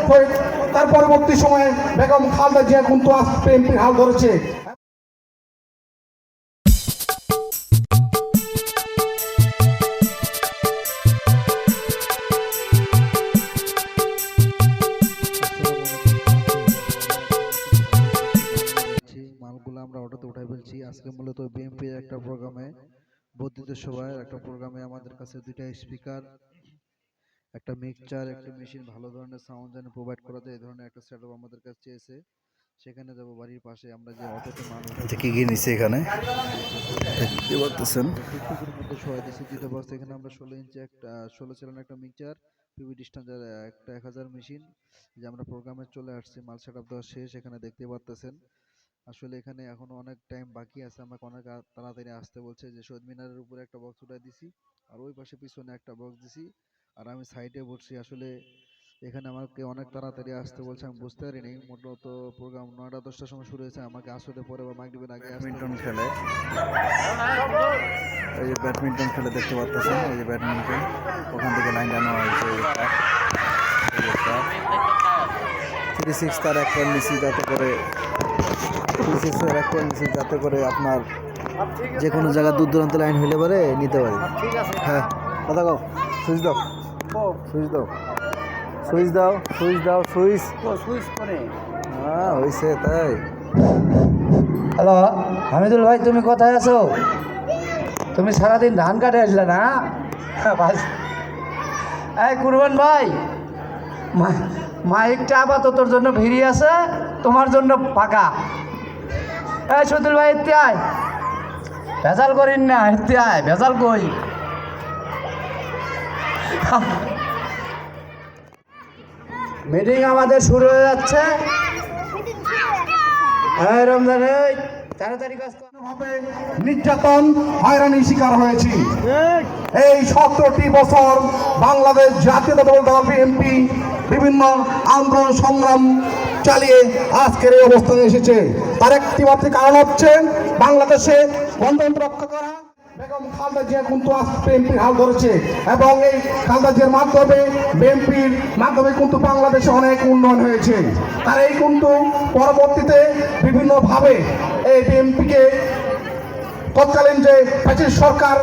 হয়ে তার পরবর্তী সময়ে বেগম খালেদা জিয়া কিন্তু বিএনপির হাল ধরেছে। মালগুলো আমরা অটোতে উঠাই ফেলছি। আজকে মূলত বিএনপির একটা প্রোগ্রামে, বর্ধিত সভায় একটা প্রোগ্রামে আমাদের কাছে দুইটা স্পিকার, একটা মিক্সচার, একটা মেশিন, ভালো ধরনের সাউন্ড যেন প্রোভাইড করা যায় এই ধরনের একটা সেটআপ আমাদের কাছে চেয়েছে। সেখানে যাব বাড়ির পাশে আমরা যে অটোতে মাল উঠাই কি কি নিছে এখানে দেখতে পাচ্ছেন। টুকটুকের মধ্যে সহায় দিচ্ছি দুইটা বক্স। এখানে আমরা 16 ইঞ্চি একটা 16 চ্যানেল একটা মিক্সচার, পিভি ডিস্টেন্সার একটা 1000 মেশিন, যে আমরা প্রোগ্রামে চলে আসছি, মাল সেটআপ দেওয়া শেষ। এখানে দেখতে পাচ্ছেন আসলে এখানে এখনো অনেক টাইম বাকি আছে, আমাকে অনেক তাড়াতাড়ি আসতে বলছে। যে শহীদ মিনারের উপরে একটা বক্স উঠাই দিছি, আর ওই পাশে পিছনে একটা বক্স দিছি, আর আমি সাইডে বসছি। আসলে এখানে আমাকে অনেক তাড়াতাড়ি আসতে বলছে, আমি বুঝতে পারিনি। মূলত প্রোগ্রাম 9টা-10টার সময় শুরু হয়েছে, আমাকে আসলে পরে বা মাগরিবের আগে ব্যাডমিন্টন খেলে, এই যে ব্যাডমিন্টন খেলে দেখতে পাচ্ছেন। এই যে ব্যাডমিন্টন, ওখান থেকে লাইন টানা হয়েছে। 36 তার এক পয়েন্ট নিচ্ছি, যাতে করে 36 এর এক পয়েন্ট নিচ্ছি, যাতে করে আপনার যে কোনো জায়গায় দূর দূরান্ত লাইন হইলে পরে নিতে পারি। হ্যাঁ, কথা কও। সুইচ দাও, সুইচ দাও, সুইচ দাও, সুইচ দাও, সুইচ সুইচ করে। হ্যাঁ হয়েছে তাই। হ্যালো হামিদুল ভাই, তুমি কোথায় আছো? তুমি সারাদিন ধান কাটে আসলে না? এই কুরবান ভাই, মাইকটা আপাতত তোর জন্য ভিড়ি আছে, তোমার জন্য ফাঁকা। এই সতুল ভাই, এতে আয়, ভেজাল করিন না, এতে আয়, ভেজাল কই। মিটিং আমাদের শুরু হয়ে যাচ্ছে। এই রমজান, এই তাড়াতাড়ি কাজ কর। নির্যাতন হয়রানির শিকার হয়েছি। এই 17টি বছর বাংলাদেশ জাতীয়তাবাদী দল বিএনপি বিভিন্ন আন্দোলন সংগ্রাম চালিয়ে আজকের এই অবস্থানে এসেছে। তার একটি মাত্র কারণ হচ্ছে বাংলাদেশে গণতন্ত্র রক্ষা করা। বেগম খালেদা জিয়া কিন্তু বিএনপির হাল ধরেছে, এবং এই খালেদা জিয়ার মাধ্যমে বিএনপির মাধ্যমে কিন্তু বাংলাদেশে অনেক উন্নয়ন হয়েছে। তার এই কিন্তু পরবর্তীতে বিভিন্নভাবে এই বিএনপিকে তৎকালীন যে সরকার